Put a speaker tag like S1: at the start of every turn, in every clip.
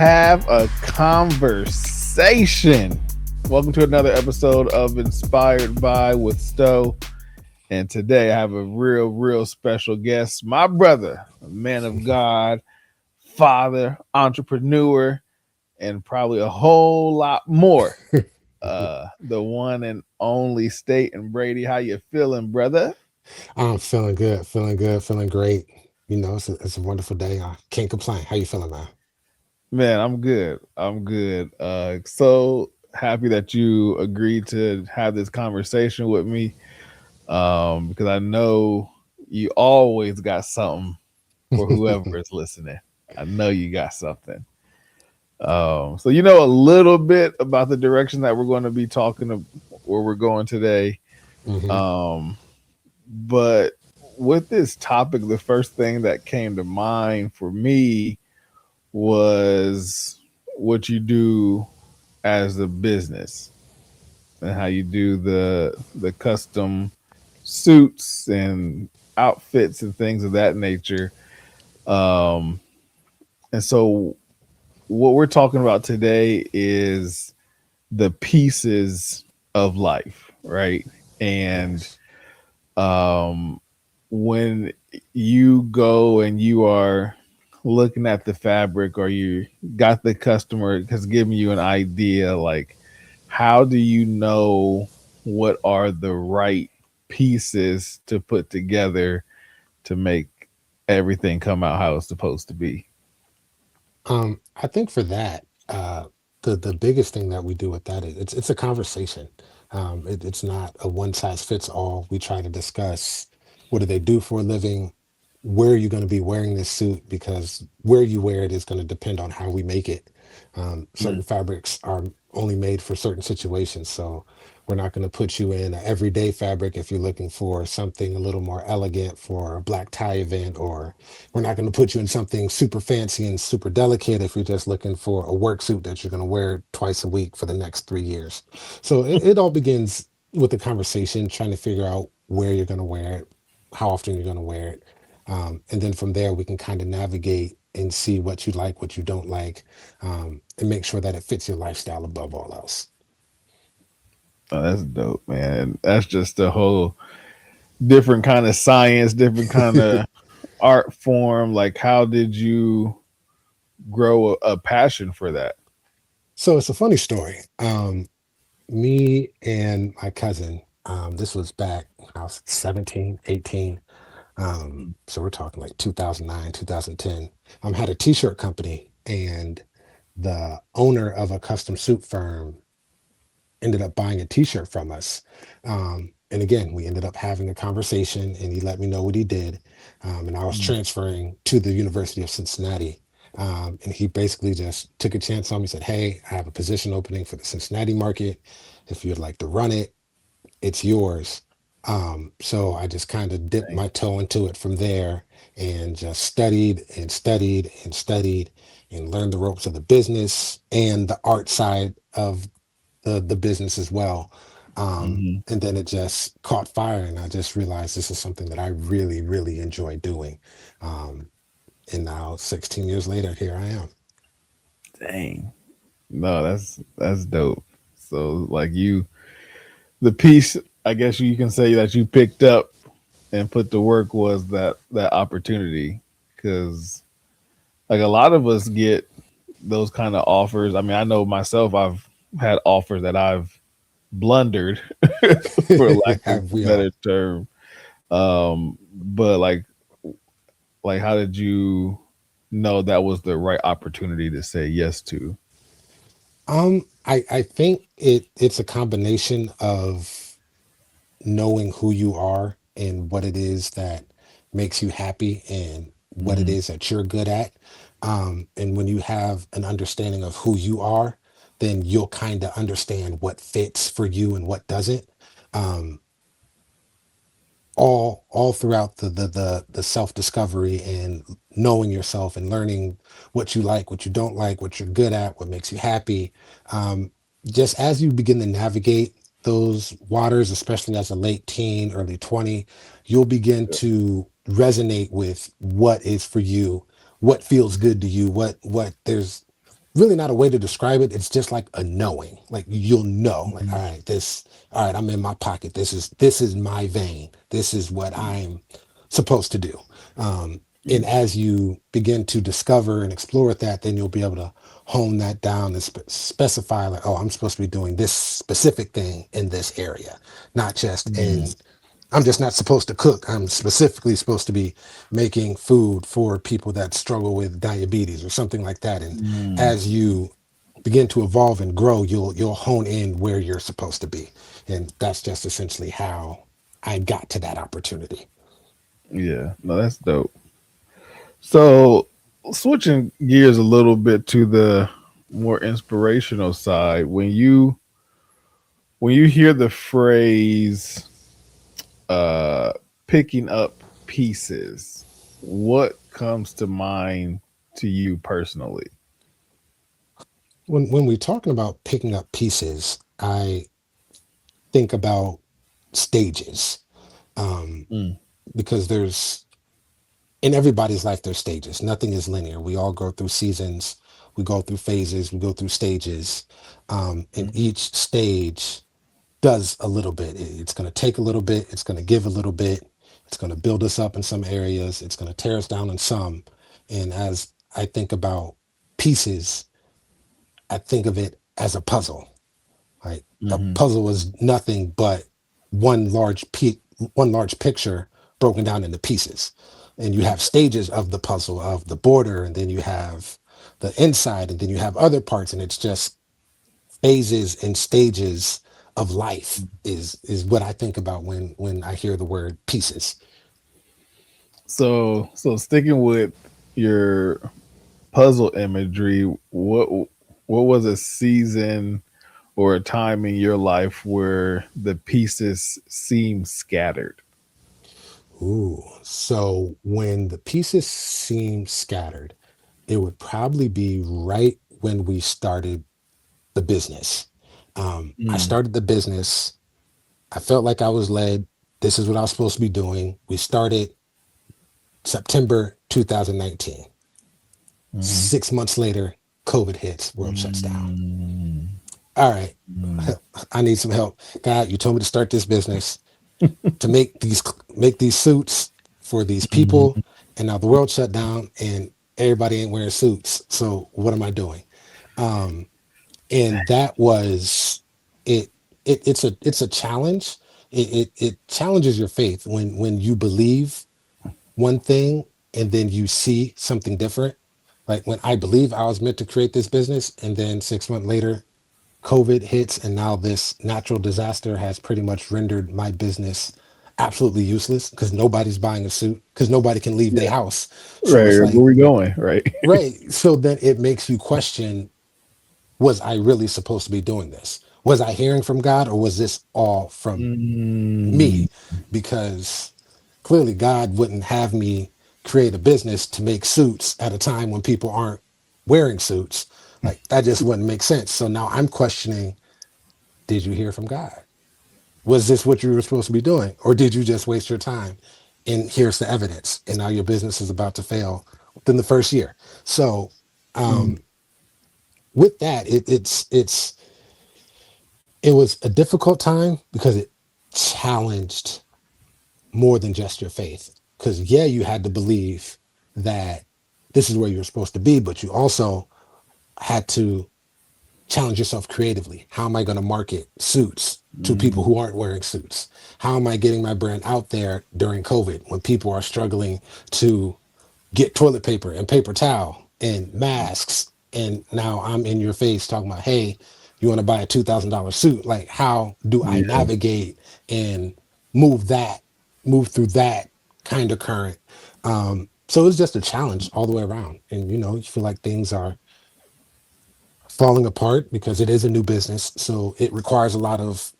S1: have a conversation. Welcome to another episode of Inspired by with Stowe. And today I have a real special guest, my brother, a man of God, father, entrepreneur, and probably a whole lot more. The one and only Staton Brady. How you feeling, brother?
S2: I'm feeling great. It's a wonderful day. I can't complain. How you feeling, man?
S1: Man, I'm good. I'm good. So happy that you agreed to have this conversation with me. Because I know you always got something for whoever is listening. I know you got something. So you know a little bit about the direction that we're going to be where we're going today.
S2: hmm
S1: Um, but with this topic, the first thing that came to mind for me was what you do as a business and how you do the custom suits and outfits and things of that nature. Um, and so what we're talking about today is the pieces of life, right? And
S2: Yes.
S1: um, when you go and you are looking at the fabric or you got the customer has given you an idea, like how do you know what are the right pieces to put together to make everything come out how it's supposed to be?
S2: I think for that, the biggest thing that we do with that is it's a conversation. It's not a one size fits all. We try to discuss what do they do for a living, where are you going to be wearing this suit, because where you wear it is going to depend on how we make it. Certain
S1: Mm,
S2: fabrics are only made for certain situations, so we're not going to put you in an everyday fabric if you're looking for something a little more elegant for a black tie event, or we're not going to put you in something super fancy and super delicate if you're just looking for a work suit that you're going to wear twice a week for the next 3 years. So it all begins with a conversation, trying to figure out where you're going to wear it, how often you're going to wear it. And then from there, we can kind of navigate and see what you like, what you don't like, and make sure that it fits your lifestyle above all else.
S1: oh, that's dope, man. That's just a whole different kind of science, different kind of art form. Like, how did you grow a passion for that?
S2: So it's a funny story. Me and my cousin, this was back when I was 17, 18. So we're talking like 2009, 2010. Had a t-shirt company, and the owner of a custom suit firm ended up buying a t-shirt from us. And again, we ended up having a conversation, and he let me know what he did. And I was
S1: Mm,
S2: transferring to the University of Cincinnati. And he basically just took a chance on me, said, "Hey, I have a position opening for the Cincinnati market. If you'd like to run it, it's yours." So I just kind of dipped
S1: dang.
S2: my toe into it from there, and just studied and studied and studied and learned the ropes of the business and the art side of the business as well.
S1: Mhm.
S2: And then it just caught fire, and I just realized this is something that I really enjoy doing. Um, and now 16 years later, here I am.
S1: Dang. No, that's dope. So like the piece, I guess you can say that you picked up and put to work was that opportunity, because like a lot of us get those kind of offers. I mean, I know myself, I've had offers that I've blundered for lack of
S2: Have we
S1: better
S2: all?
S1: term. But like how did you know that was the right opportunity to say yes to?
S2: I think it's a combination of knowing who you are and what it is that makes you happy and what it
S1: Hmm.
S2: is that you're good at. And when you have an understanding of who you are, then you'll kind of understand what fits for you and what doesn't. Um, all throughout the self discovery and knowing yourself and learning what you like, what you don't like, what you're good at, what makes you happy. um, just as you begin to navigate those waters, especially as a late teen, early 20, you'll begin to resonate with what is for you, what feels good to you, what there's really not a way to describe it. It's just like a knowing. Like you'll know, like, all right, this, all right, I'm in my pocket. This is my vein. This is what I'm supposed to do. And as you begin to discover and explore that, then you'll be able to hone that down and specify, like, oh, I'm supposed to be doing this specific thing in this area, not just
S1: Mm,
S2: in, I'm just not supposed to cook. I'm specifically supposed to be making food for people that struggle with diabetes or something like that. And
S1: mm.
S2: as you begin to evolve and grow, you'll hone in where you're supposed to be. And that's just essentially how I got to that opportunity.
S1: Yeah, no, that's dope. So, switching gears a little bit to the more inspirational side, when you hear the phrase picking up pieces, what comes to mind to you personally?
S2: When we're talking about picking up pieces, I think about stages, um,
S1: Mm,
S2: because there's in everybody's life there's stages. Nothing is linear. We all go through seasons, we go through phases, we go through stages, and
S1: mm,
S2: each stage does a little bit. It's going to take a little bit, it's going to give a little bit, it's going to build us up in some areas, it's going to tear us down in some. And as I think about pieces, I think of it as a puzzle. Like a
S1: mm-hmm,
S2: puzzle is nothing but one large one large picture broken down into pieces. And you have stages of the puzzle, of the border, and then you have the inside, and then you have other parts, and it's just phases and stages of life is what I think about when I hear the word pieces.
S1: so sticking with your puzzle imagery, what was a season or a time in your life where the pieces seem scattered?
S2: Ooh, so when the pieces seem scattered, it would probably be right when we started the business. I
S1: Mm,
S2: started the business. I felt like I was led. This is what I was supposed to be doing. We started September 2019.
S1: mm-hmm,
S2: 6 months later, COVID hits, world shuts down.
S1: mm,
S2: All right,
S1: mm,
S2: I need some help. God, you told me to start this business to make these suits for these
S1: mhm.
S2: people, and now the world shut down and everybody ain't wearing suits. So what am I doing? Um, and that was it. It's a challenge. It challenges your faith when you believe one thing and then you see something different. Like when I believe I was meant to create this business, and then 6 months later, COVID hits, and now this natural disaster has pretty much rendered my business absolutely useless because nobody's buying a suit because nobody can leave their
S1: Yeah,
S2: house. So
S1: right.
S2: it's
S1: Where
S2: like,
S1: we going? Right.
S2: right. So then it makes you question, was I really supposed to be doing this? Was I hearing from God, or was this all from
S1: Mm,
S2: me? Because clearly God wouldn't have me create a business to make suits at a time when people aren't wearing suits. Like that just wouldn't make sense. So now I'm questioning, did you hear from God? Was this what you were supposed to be doing? Or did you just waste your time? And here's the evidence. And now your business is about to fail within the first year. So
S1: mm,
S2: with that, it was a difficult time because it challenged more than just your faith. Because yeah, you had to believe that this is where you're supposed to be, but you also had to challenge yourself creatively. How am I going to market suits to people
S1: mm,
S2: who aren't wearing suits? How am I getting my brand out there during COVID when people are struggling to get toilet paper and paper towel and masks? And now I'm in your face talking about, hey, you want to buy a $2,000 suit? Like, how do I
S1: yeah.
S2: navigate and move that, move through that kind of current? So it's just a challenge all the way around. And, you feel like things are falling apart because it is a new business. So it requires a lot of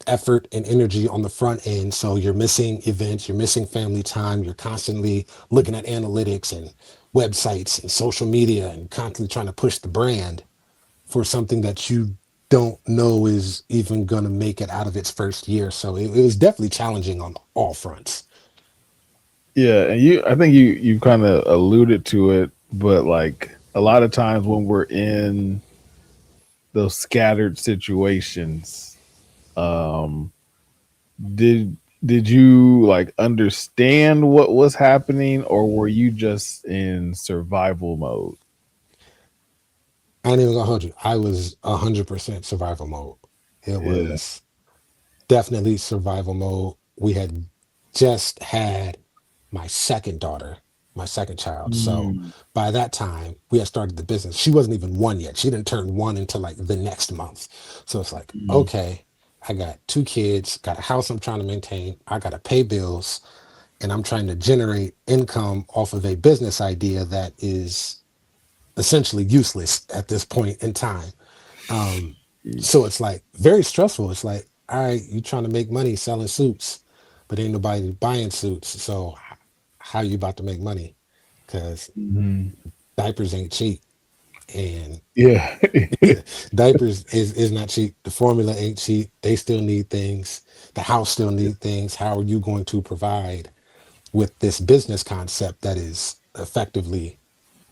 S2: effort and energy on the front end. So you're missing events, you're missing family time, you're constantly looking at analytics and websites and social media and constantly trying to push the brand for something that you don't know is even going to make it out of its first year. So it was definitely challenging on all fronts.
S1: Yeah, and I think you kind of alluded to it, but like a lot of times when we're in those scattered situations, um, did did you like understand what was happening, or were you just in survival mode?
S2: I ain't even gonna hold you. I was 100% survival mode. It
S1: Yeah.
S2: was definitely survival mode. We had just had my second daughter, my second child. So
S1: Mm,
S2: by that time, we had started the business. She wasn't even one yet. She didn't turn one until like the next month. So it's like,
S1: mm,
S2: okay, I got two kids, got a house I'm trying to maintain. I got to pay bills, and I'm trying to generate income off of a business idea that is essentially useless at this point in time. Um, so
S1: yeesh.
S2: it's like very stressful. It's like, all right, you trying to make money selling suits, but ain't nobody buying suits. So how you about to make money? Because
S1: Mhm.
S2: diapers ain't cheap, and
S1: Yeah.
S2: diapers is not cheap. The formula ain't cheap. They still need things. The house still need things. How are you going to provide with this business concept that is effectively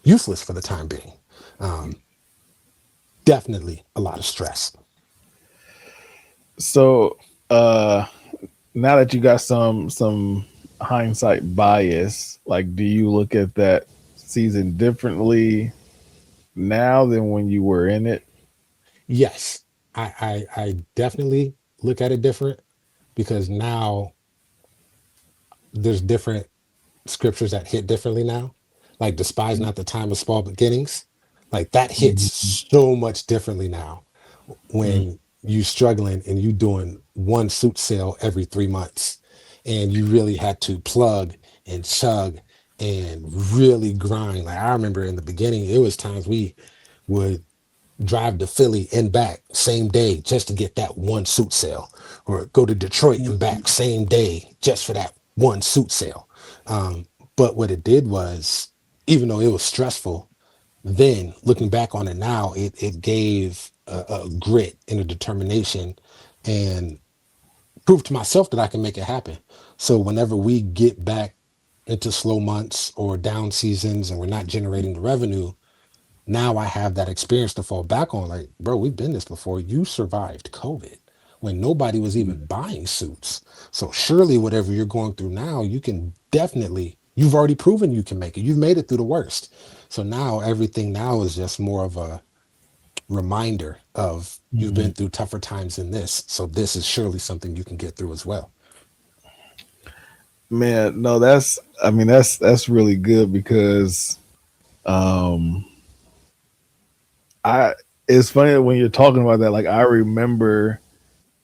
S2: useless for the time being? Um, Definitely a lot of stress.
S1: So, uh, now that you got some hindsight bias, like, do you look at that season differently now than when you were in it?
S2: Yes, I definitely look at it different because now there's different scriptures that hit differently now. Like despise not the time of small beginnings. Like that hits
S1: Mhm.
S2: so much differently now
S1: Mm.
S2: when you struggling and you doing one suit sale every 3 months and you really had to plug and chug and really grind. Like I remember in the beginning, it was times we would drive to Philly and back same day just to get that one suit sale, or go to Detroit and back same day just for that one suit sale. But what it did was, even though it was stressful, then looking back on it now, it gave a grit and a determination and proved to myself that I can make it happen. So whenever we get back into slow months or down seasons and we're not generating the revenue, now I have that experience to fall back on. Like, bro, we've been this before. You survived COVID when nobody was even buying suits. So surely whatever you're going through now, you can definitely, you've already proven you can make it. You've made it through the worst. So now everything now is just more of a reminder of you've been
S1: Mhm.
S2: through tougher times than this. So this is surely something you can get through as well.
S1: Man, no, that's I mean that's really good because um I it's funny that when you're talking about that, like I remember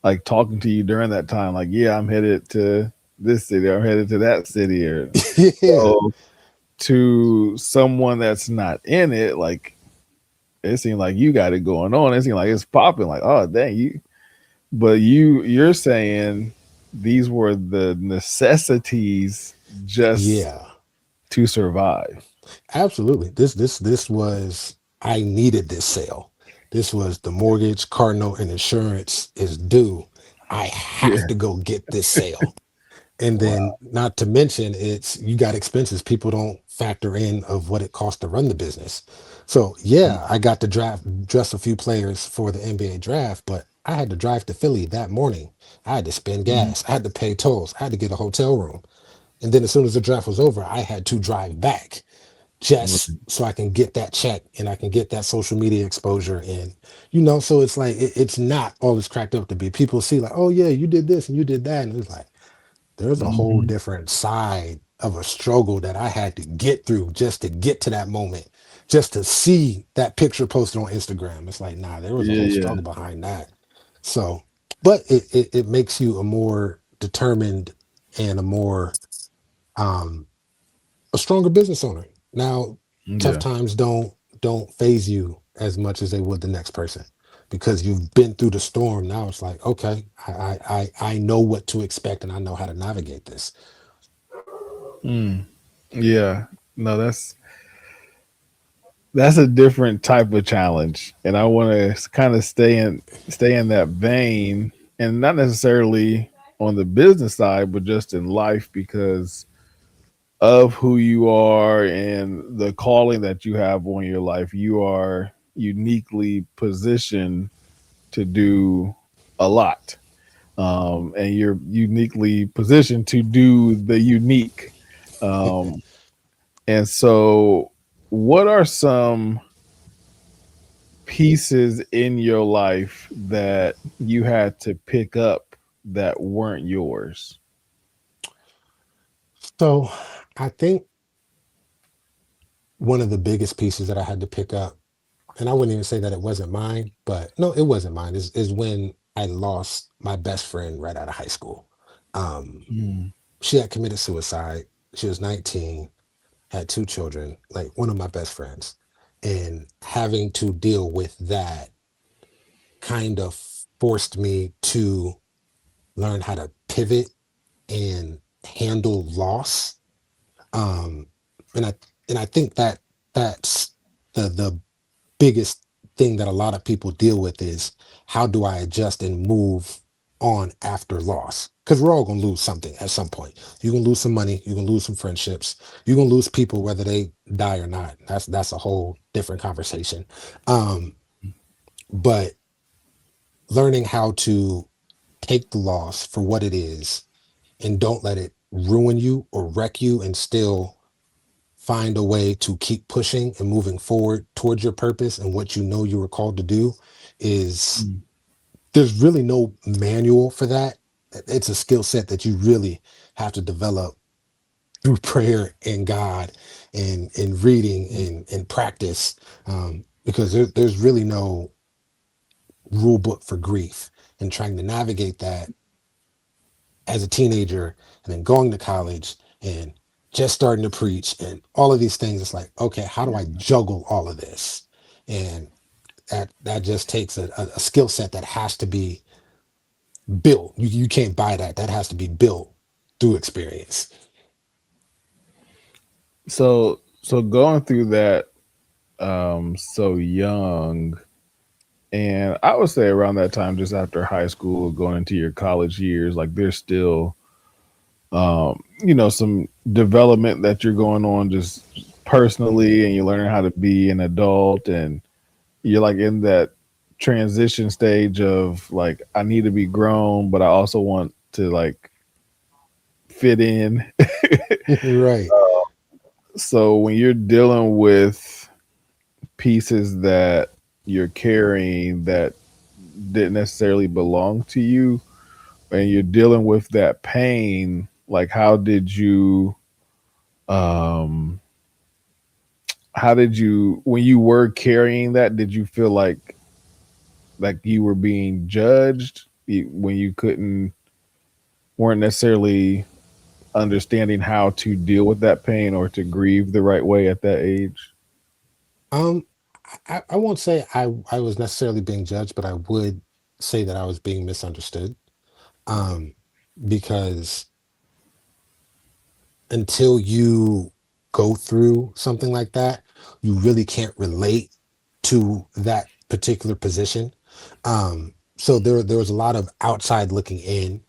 S1: like talking to you during that time, like, yeah, I'm headed to this city, or I'm headed to that city, or
S2: Yeah.
S1: so to someone that's not in it, like it seemed like you got it going on. It seemed like it's popping, like, oh dang, you but you're saying these were the necessities just
S2: Yeah.
S1: to survive.
S2: Absolutely. This was, I needed this sale. This was the mortgage, car note, and insurance is due. I have
S1: Yeah.
S2: to go get this sale. And then
S1: Wow.
S2: not to mention it's, you got expenses people don't factor in of what it costs to run the business. So yeah, I got to draft dress a few players for the NBA draft, but I had to drive to Philly that morning. I had to spend
S1: Mhm.
S2: gas. I had to pay tolls. I had to get a hotel room. And then as soon as the draft was over, I had to drive back just so I can get that check and I can get that social media exposure. And so it's like it's not always cracked up to be. People see like, oh yeah, you did this and you did that, and it's like there's a whole
S1: Mhm.
S2: different side of a struggle that I had to get through just to get to that moment, just to see that picture posted on Instagram. It's like, nah, there was a
S1: Yeah,
S2: whole
S1: yeah,
S2: struggle behind that. So, but it makes you a more determined and um a stronger business owner. Now, tough
S1: yeah.
S2: times don't phase you as much as they would the next person because you've been through the storm. Now it's like, okay, I know what to expect and I know how to navigate this.
S1: Mm. Yeah. No, that's a different type of challenge, and I want to kind of stay in that vein, and not necessarily on the business side, but just in life, because of who you are and the calling that you have on your life, you are uniquely positioned to do a lot. And you're uniquely positioned to do the unique. Um, and so, what are some pieces in your life that you had to pick up that weren't yours?
S2: So I think one of the biggest pieces that I had to pick up, and I wouldn't even say that it wasn't mine, but no, it wasn't mine, is when I lost my best friend right out of high school. Um,
S1: Mm,
S2: she had committed suicide. She was 19, had two children, like one of my best friends. And having to deal with that kind of forced me to learn how to pivot and handle loss. Um, and I think that that's the biggest thing that a lot of people deal with is how do I adjust and move on after loss? Because we're all gonna lose something at some point. You're gonna lose some money, you're gonna lose some friendships, you're gonna lose people whether they die or not. That's a whole different conversation. Um, but learning how to take the loss for what it is and don't let it ruin you or wreck you and still find a way to keep pushing and moving forward towards your purpose and what you know you were called to do is
S1: mm,
S2: there's really no manual for that. It's a skill set that you really have to develop through prayer and God and reading
S1: mm,
S2: and practice, because there's really no rule book for grief and trying to navigate that as a teenager and then going to college and just starting to preach and all of these things. It's like, okay, how do I
S1: yeah.
S2: juggle all of this? And that just takes a skill set that has to be built. You can't buy that. That has to be built through experience.
S1: So going through that so young, and I would say around that time, just after high school, going into your college years, like there's still some development that you're going on just personally, and you're learning how to be an adult, and you're like in that transition stage of like I need to be grown, but I also want to like fit in.
S2: Right.
S1: So when you're dealing with pieces that you're carrying that didn't necessarily belong to you, and you're dealing with that pain, like um how did you, when you were carrying that, did you feel like you were being judged when you couldn't, weren't necessarily understanding how to deal with that pain or to grieve the right way at that age?
S2: Um, I won't say I was necessarily being judged, but I would say that I was being misunderstood. Um, because until you go through something like that, you really can't relate to that particular position. So there was a lot of outside looking in,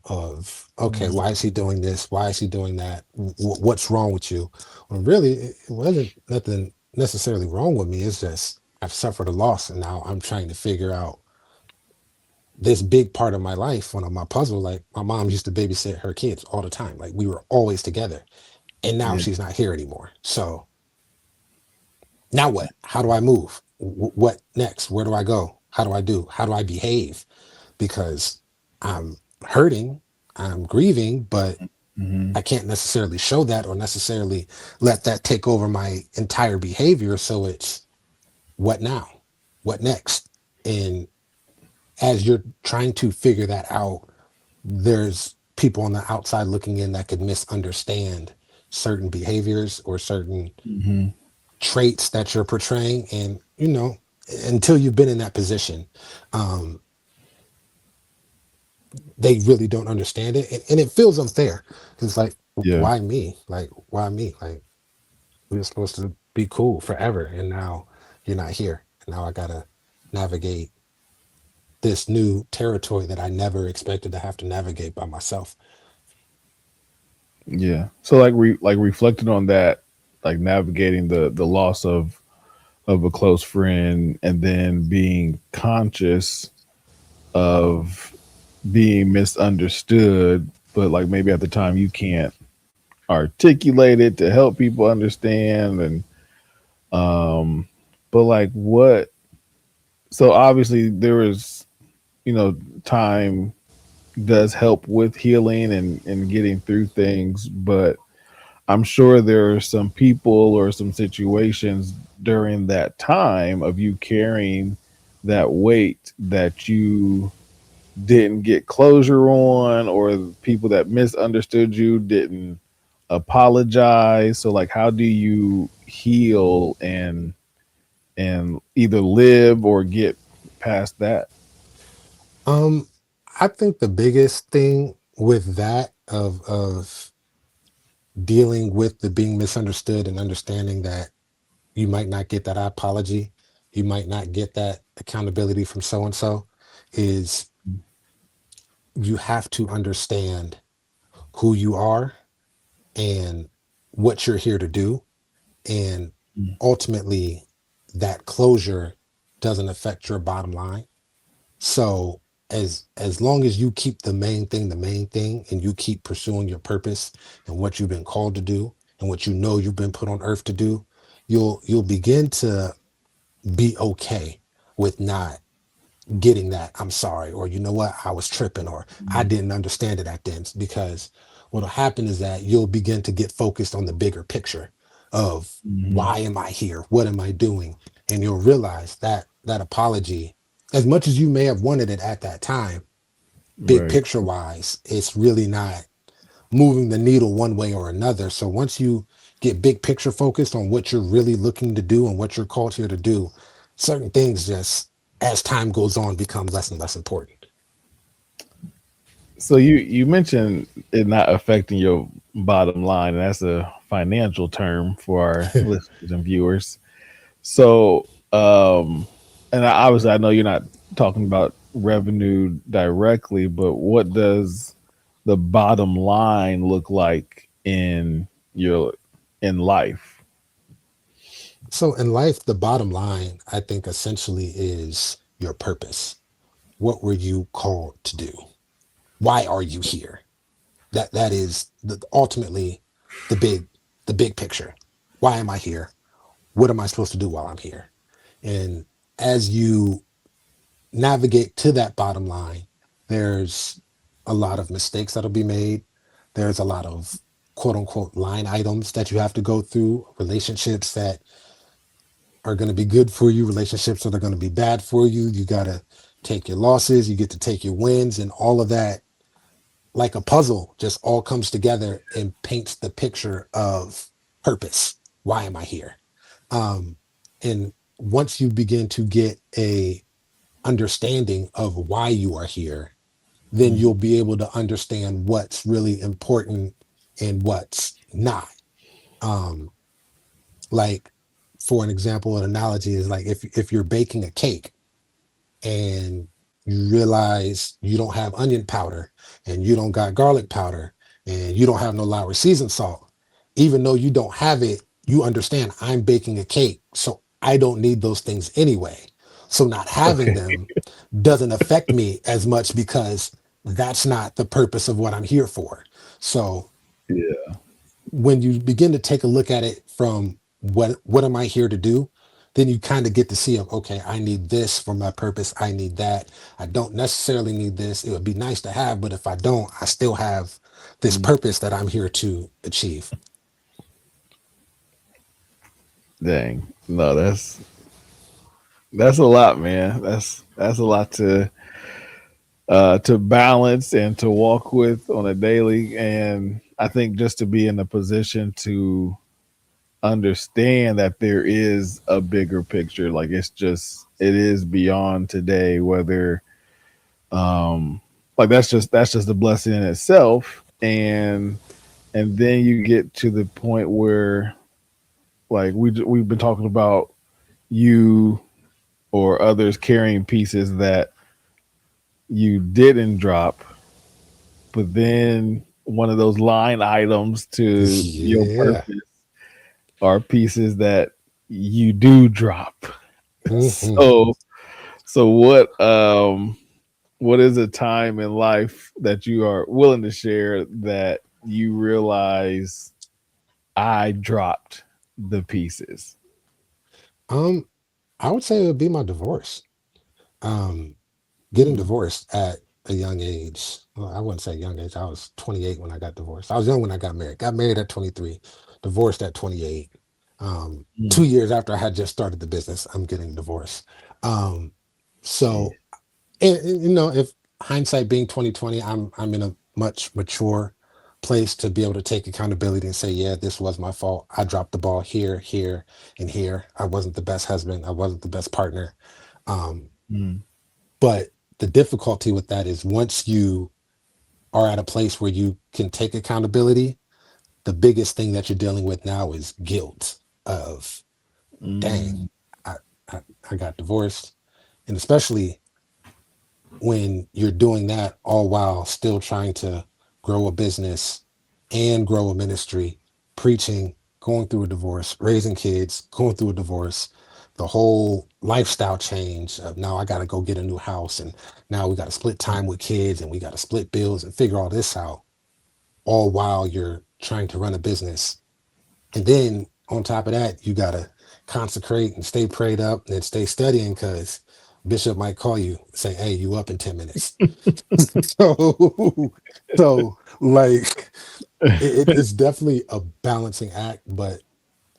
S2: of okay,
S1: Mm,
S2: why is he doing this? Why is he doing that? What's wrong with you? Well, really, it wasn't nothing necessarily wrong with me. It's just I've suffered a loss, and now I'm trying to figure out this big part of my life. One of my puzzle, like my mom used to babysit her kids all the time. Like we were always together, and now
S1: yeah.
S2: she's not here anymore. So now what? How do I move? What next? Where do I go? How do I do? How do I behave? Because I'm hurting, I'm grieving, but
S1: Hmm.
S2: I can't necessarily show that or necessarily let that take over my entire behavior. So it's what now? What next? And as you're trying to figure that out, there's people on the outside looking in that could misunderstand certain behaviors or certain
S1: Hmm.
S2: traits that you're portraying. And until you've been in that position, um they really don't understand it, and it feels unfair. It's like,
S1: Yeah.
S2: why me? Like, why me? Like, we were supposed to be cool forever, and now you're not here, and now I gotta navigate this new territory that I never expected to have to navigate by myself.
S1: Yeah. So like reflecting on that, like navigating the loss of a close friend, and then being conscious of being misunderstood, but like maybe at the time you can't articulate it to help people understand. And um but like what, so obviously there is, you know, time does help with healing and getting through things, but I'm sure there are some people or some situations during that time of you carrying that weight that you didn't get closure on, or people that misunderstood you didn't apologize. So like how do you heal and either live or get past that?
S2: Um, I think the biggest thing with that of dealing with the being misunderstood and understanding that you might not get that apology, you might not get that accountability from so and so, is you have to understand who you are and what you're here to do. And ultimately, that closure doesn't affect your bottom line. So as long as you keep the main thing, and you keep pursuing your purpose and what you've been called to do and what you know you've been put on earth to do, you'll begin to be okay with not getting that I'm sorry, or you know what, I was tripping, or I didn't understand it at then. Because what'll happen is that you'll begin to get focused on the bigger picture of
S1: Mm-hmm.
S2: why am I here, what am I doing, and you'll realize that that apology, as much as you may have wanted it at that time, big
S1: Right.
S2: picture wise, it's really not moving the needle one way or another. So once you get big picture focused on what you're really looking to do and what you're called here to do, certain things just, as time goes on, become less and less important.
S1: So you mentioned it not affecting your bottom line, and that's a financial term for our listeners and viewers. So, and obviously, I know you're not talking about revenue directly, but what does the bottom line look like in your in life?
S2: So in life, the bottom line, I think, essentially is your purpose. What were you called to do? Why are you here? That is ultimately the big picture. Why am I here? What am I supposed to do while I'm here? And as you navigate to that bottom line, there's a lot of mistakes that'll be made. There's a lot of quote unquote line items that you have to go through, relationships that are going to be good for you, relationships that are going to be bad for you. You got to take your losses, you get to take your wins, and all of that, like a puzzle, just all comes together and paints the picture of purpose. Why am I here? Um, and once you begin to get a understanding of why you are here, then you'll be able to understand what's really important and what's not. Um, like, for an example, an analogy is like if you're baking a cake and you realize you don't have onion powder and you don't got garlic powder and you don't have no Lowry seasoned salt, even though you don't have it, you understand I'm baking a cake, so I don't need those things anyway. So not having
S1: Okay.
S2: them doesn't affect me as much because that's not the purpose of what I'm here for. So
S1: Yeah.
S2: when you begin to take a look at it from what am I here to do, then you kind of get to see of, okay, I need this for my purpose, I need that, I don't necessarily need this, it would be nice to have, but if I don't, I still have this
S1: Mm.
S2: purpose that I'm here to achieve.
S1: Dang. No, that's a lot, man. That's a lot to balance and to walk with on a daily. And I think just to be in a position to understand that there is a bigger picture, like it is beyond today, whether like that's just a blessing in itself. And then you get to the point where like we've been talking about you or others carrying pieces that you didn't drop, but then one of those line items to your
S2: Yeah.
S1: purpose are pieces that you do drop.
S2: Hmm.
S1: So so what is a time in life that you are willing to share that you realize I dropped the pieces?
S2: Um, I would say it would be my divorce. Um, Getting
S1: Mm,
S2: divorced at a young age. Well, I wouldn't say young age. I was 28 when I got divorced. I was young when I got married. Got married at 23, divorced at 28.
S1: mm,
S2: 2 years after I had just started the business, I'm getting divorced. Um,
S1: yeah.
S2: so, and, if hindsight being 2020, I'm in a much mature place to be able to take accountability and say, yeah, this was my fault. I dropped the ball here, here, and here. I wasn't the best husband. I wasn't the best partner. Um,
S1: Mm,
S2: but the difficulty with that is once you are at a place where you can take accountability, the biggest thing that you're dealing with now is guilt of, dang,
S1: mm,
S2: I, I, I got divorced. And especially when you're doing that all while still trying to grow a business and grow a ministry, preaching, going through a divorce, raising kids, going through a divorce, the whole lifestyle change of now I got to go get a new house and now we got to split time with kids and we got to split bills and figure all this out, all while you're trying to run a business. And then on top of that, you got to consecrate and stay prayed up and stay studying because Bishop might call you say, hey, you up in 10 minutes. so, so like it's definitely a balancing act, but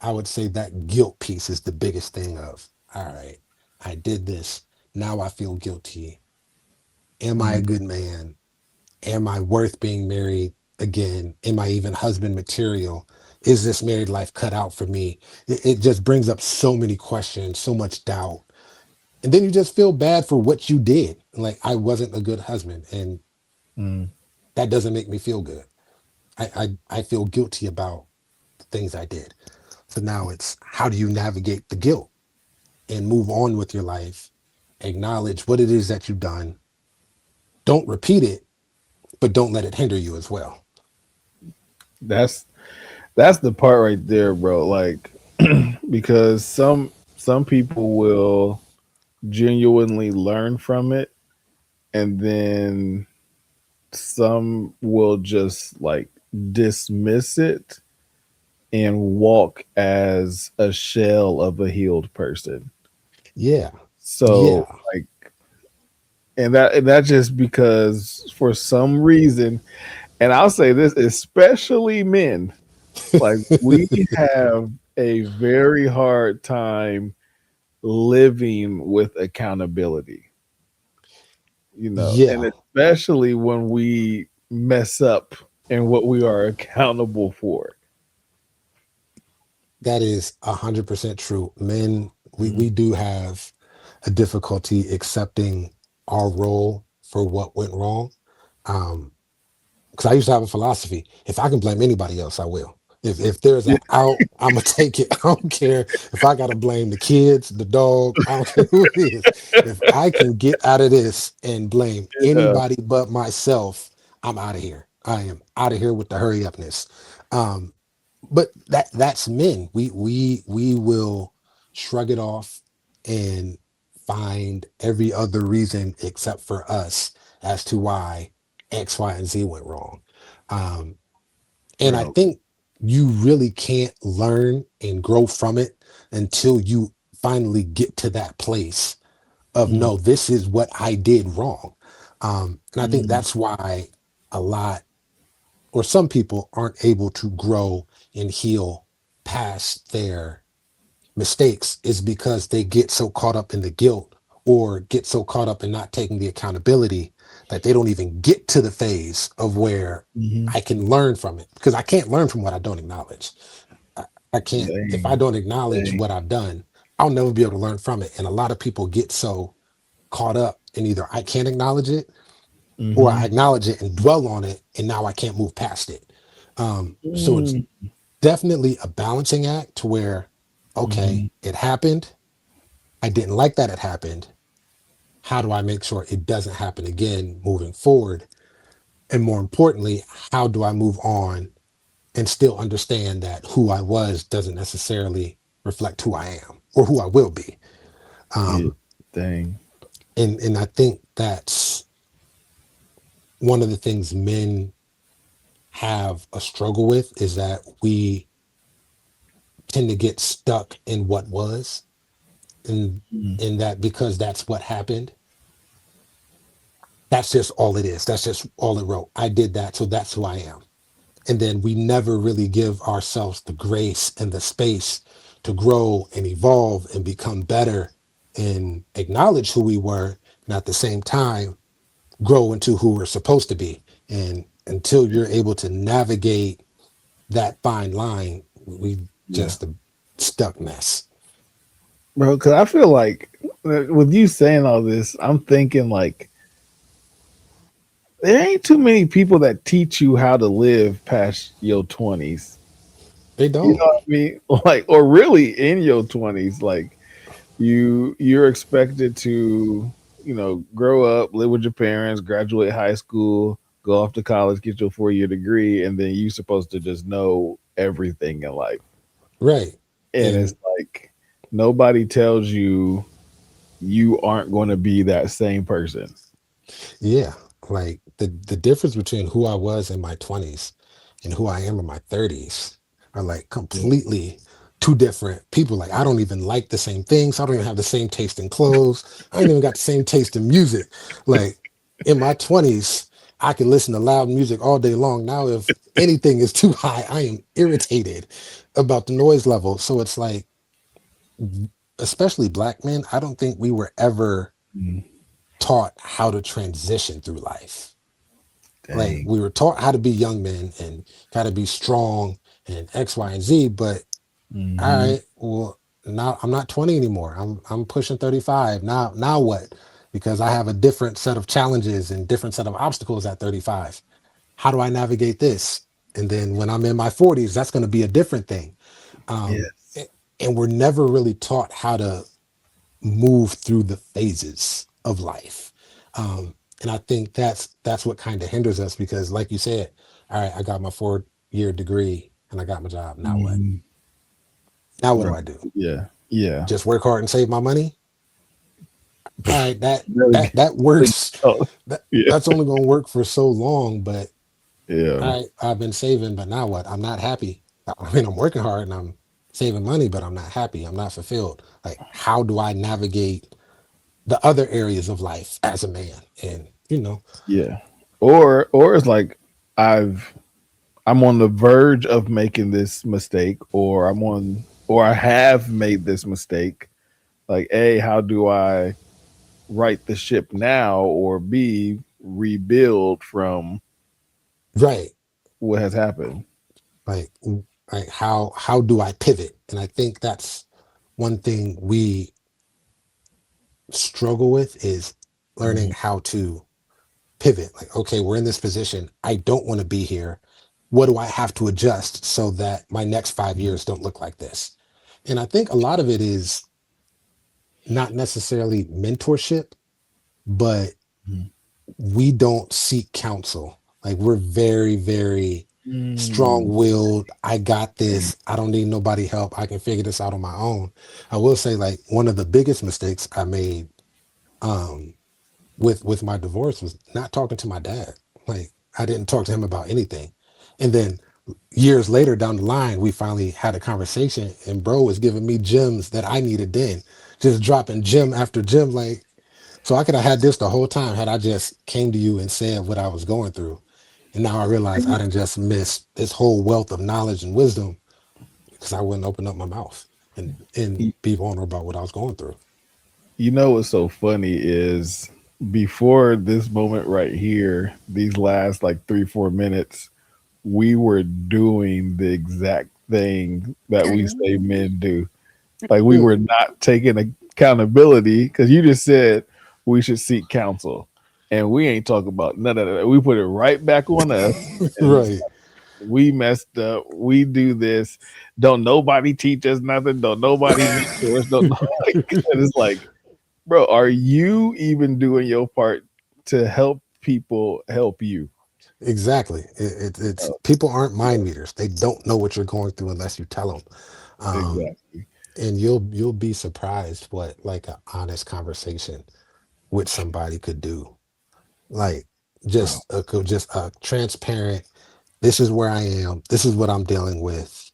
S2: I would say that guilt piece is the biggest thing of, all right, I did this. Now I feel guilty. Am I a
S1: mm,
S2: good man? Am I worth being married again? Am I even husband material? Is this married life cut out for me? It just brings up so many questions, so much doubt. And then you just feel bad for what you did. Like, I wasn't a good husband, and
S1: mm.
S2: that doesn't make me feel good. I feel guilty about the things I did. So now it's how do you navigate the guilt and move on with your life, acknowledge what it is that you've done, don't repeat it, but don't let it hinder you as well.
S1: That's that's the part right there, bro. Like because some people will genuinely learn from it, and then some will just like dismiss it and walk as a shell of a healed person.
S2: Yeah.
S1: So
S2: Yeah.
S1: like and that just because for some reason, and I'll say this, especially men, like we have a very hard time living with accountability, and
S2: Yeah,
S1: especially when we mess up and what we are accountable for.
S2: that is 100% true. Men,
S1: Mm,
S2: we do have a difficulty accepting our role for what went wrong. Um, because I used to have a philosophy: if I can blame anybody else, I will. If there's
S1: yeah,
S2: an out, I'm gonna take it. I don't care if I gotta blame the kids, the dog. I don't care who it is. If I can get out of this and blame
S1: yeah.
S2: anybody but myself, I'm out of here. I am out of here with the hurry upness. Um, but that's men. We will shrug it off and find every other reason except for us as to why X, Y, and Z went wrong. Um, and I
S1: Bro.
S2: think you really can't learn and grow from it until you finally get to that place of
S1: Mm,
S2: no, this is what I did wrong. And I think
S1: mm,
S2: that's why a lot or some people aren't able to grow and heal past their mistakes is because they get so caught up in the guilt or get so caught up in not taking the accountability that they don't even get to the phase of where
S1: mhm.
S2: I can learn from it because I can't learn from what I don't acknowledge. I, I can't, if I
S1: Dang,
S2: don't acknowledge
S1: dang.
S2: what I've done, I'll never be able to learn from it. And a lot of people get so caught up in either I can't acknowledge it or I
S1: Mhm.
S2: acknowledge it and dwell on it, and now I can't move past it. So it's
S1: Mm,
S2: definitely a balancing act to where, okay,
S1: mhm.
S2: it happened. I didn't like that it happened. How do I make sure it doesn't happen again moving forward? And more importantly, how do I move on and still understand that who I was doesn't necessarily reflect who I am or who I will be.
S1: Yeah.
S2: Um,
S1: Dang.
S2: and I think that's one of the things men have a struggle with is that we tend to get stuck in what was, and
S1: Mm.
S2: in that because that's what happened. That's just all it is. That's just all it wrote. I did that, so that's who I am. And then we never really give ourselves the grace and the space to grow and evolve and become better and acknowledge who we were, and at the same time grow into who we're supposed to be. And until you're able to navigate that fine line, we
S1: Yeah.
S2: just a stuck mess.
S1: Bro, because I feel like with you saying all this, I'm thinking like there ain't too many people that teach you how to live past your 20s.
S2: They
S1: You know
S2: don't.
S1: what I mean? Like, or really in your 20s, like you're expected to, grow up, live with your parents, graduate high school, go off to college, get your 4-year degree, and then you're supposed to just know everything in life.
S2: Right.
S1: And it's
S2: And
S1: like nobody tells you you aren't going to be that same person.
S2: yeah, like the difference between who I was in my 20s and who I am in my 30s are like
S1: Yeah.
S2: completely two different people. Like I don't even like the same things. I don't even have the same taste in clothes. I ain't even got the same taste in music. Like in my 20s, I can listen to loud music all day long. Now, if anything is too high, I am irritated about the noise level. So it's like, especially black men, I don't think we were ever
S1: Mm,
S2: taught how to transition through life. Like
S1: dang.
S2: we were taught how to be young men and how to be strong and X, Y, and Z. But all
S1: Hmm.
S2: right, well, now I'm not 20 anymore. I'm pushing 35. Now what? Because I have a different set of challenges and different set of obstacles at 35. How do I navigate this? And then when I'm in my 40s, that's going to be a different thing.
S1: Yes.
S2: And we're never really taught how to move through the phases of life. And I think that's what kind of hinders us because, like you said, all right, I got my 4-year degree and I got my job. Now what?
S1: Hmm.
S2: Now what do
S1: Right.
S2: I do?
S1: Yeah. Yeah.
S2: Just work hard and save my money? All right, that
S1: Really,
S2: that
S1: really.
S2: works.
S1: Oh,
S2: That
S1: yeah.
S2: that's only going to work for so long. But
S1: Yeah.
S2: all right, I've been saving, but now what? I'm not happy. I mean, I'm working hard and I'm saving money, but I'm not happy. I'm not fulfilled. Like, how do I navigate the other areas of life as a man? And
S1: Yeah. Or it's like I've I'm on the verge of making this mistake, or I have made this mistake. Like, A, how do I right the ship now, or B, rebuild from
S2: right,
S1: what has happened?
S2: like, like how do I pivot? And I think that's one thing we struggle with is learning
S1: Mhm.
S2: how to pivot. Like, okay, we're in this position. I don't want to be here. What do I have to adjust so that my next 5 years don't look like this? And I think a lot of it is not necessarily mentorship, but
S1: Mhm.
S2: we don't seek counsel. Like we're very, very
S1: Mm.
S2: strong-willed. I got
S1: Dang.
S2: this. I don't need nobody help. I can figure this out on my own. I will say, like, one of the biggest mistakes I made um with my divorce was not talking to my dad. Like I didn't talk to him about anything. And then years later down the line, we finally had a conversation and bro was giving me gems that I needed then. Just dropping gem after gem, like so I could have had this the whole time had I just came to you and said what I was going through. And now I realize I didn't just miss this whole wealth of knowledge and wisdom because I wouldn't open up my mouth and
S1: Y-
S2: be vulnerable about what I was going through.
S1: You know what's so funny is before this moment right here, these last like 3-4 minutes, we were doing the exact thing that we say men do. Like we
S2: Mm,
S1: were not taking accountability because you just said we should seek counsel, and we ain't talking about none of that. We put it right back on us, and it's
S2: right.
S1: like we messed up. We do this. Don't nobody teach us nothing. Don't nobody mentor us. Don't know. Like, and it's like, bro, are you even doing your part to help people help you?
S2: Exactly. It's
S1: Uh,
S2: people aren't
S1: yeah,
S2: mind readers. They don't know what you're going through unless you tell them. Um,
S1: exactly.
S2: and you'll be surprised what like an honest conversation with somebody could do. Like
S1: Bro.
S2: just a transparent. This is where I am. This is what I'm dealing with.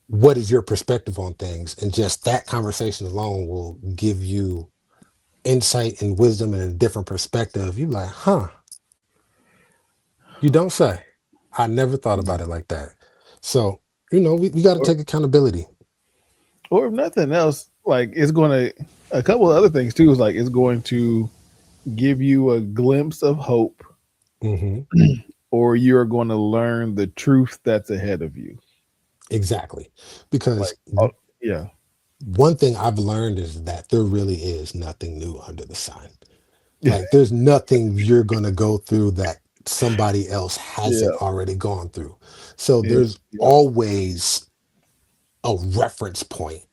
S2: What is your perspective on things? And just that conversation alone will give you insight and wisdom and a different perspective. You're like, huh, you don't say. I never thought about it like that. So, we got to
S1: Or,
S2: take accountability.
S1: or if nothing else, like it's going to, a couple of other things too, is like it's going to give you a glimpse of hope,
S2: Hmm.
S1: or you're going to learn the truth that's ahead of you.
S2: Exactly.
S1: Like,
S2: Because
S1: oh, yeah.
S2: one thing I've learned is that there really is nothing new under the sun. Like, there's nothing you're going to go through that somebody else hasn't
S1: Yeah.
S2: already gone through. So,
S1: Yeah.
S2: there's
S1: Yeah.
S2: always a reference point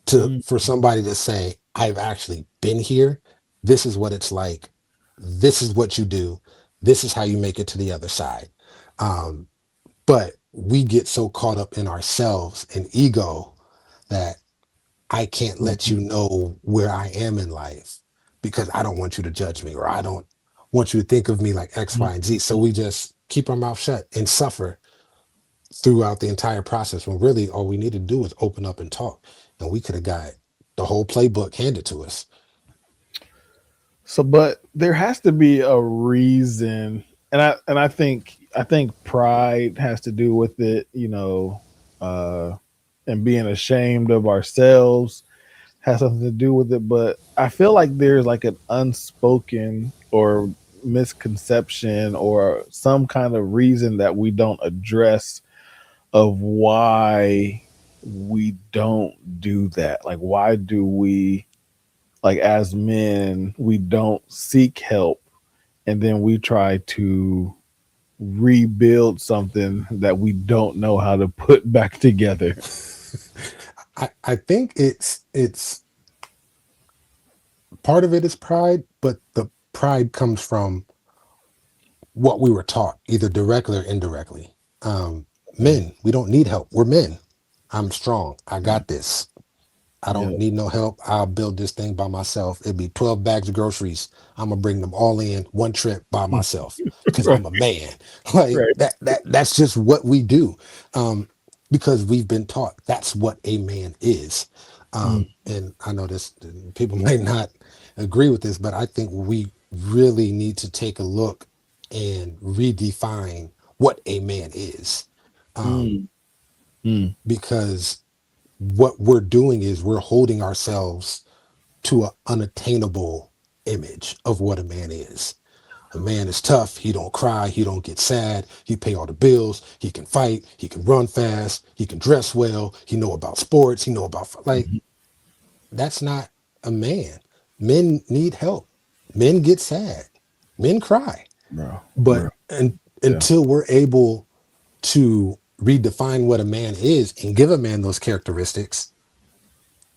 S2: to
S1: Mm,
S2: for somebody to say, I've actually been here. This is what it's like. This is what you do. This is how you make it to the other side. Um, but we get so caught up in ourselves and ego that I can't let you
S1: mhm,
S2: know where I am in life because I don't want you to judge me or I don't want you to think of me like X,
S1: mhm.
S2: Y, and Z. So we just keep our mouth shut and suffer throughout the entire process when really all we need to do is open up and talk. And we could have got the whole playbook handed to us.
S1: So, but there has to be a reason, and I think pride has to do with it, uh, and being ashamed of ourselves has something to do with it. But I feel like there's like an unspoken or misconception or some kind of reason that we don't address of why we don't do that. Like, why do we, like, as men, we don't seek help, and then we try to rebuild something that we don't know how to put back together.
S2: I think it's part of it is pride, but the pride comes from what we were taught, either directly or indirectly.
S1: Okay.
S2: Men, we don't need help. We're men. I'm strong. I got this. I don't
S1: Yeah.
S2: need no help. I'll build this thing by myself. It'd be 12 bags of groceries. I'm gonna bring them all in one trip by myself because
S1: Right.
S2: I'm a man. Like
S1: Right.
S2: that's just what we do. Um, because we've been taught that's what a man is.
S1: Mm,
S2: And I know this people might not agree with this, but I think we really need to take a look and redefine what a man is. Um,
S1: mm, mm,
S2: because what we're doing is we're holding ourselves to an unattainable image of what a man is. A man is tough. He don't cry. He don't get sad. He pay all the bills. He can fight. He can run fast. He can dress well. He know about sports. He know about like
S1: mhm.
S2: that's not a man. Men need help. Men get sad. Men cry.
S1: Bro,
S2: But
S1: bro. Yeah.
S2: until we're able to redefine what a man is and give a man those characteristics,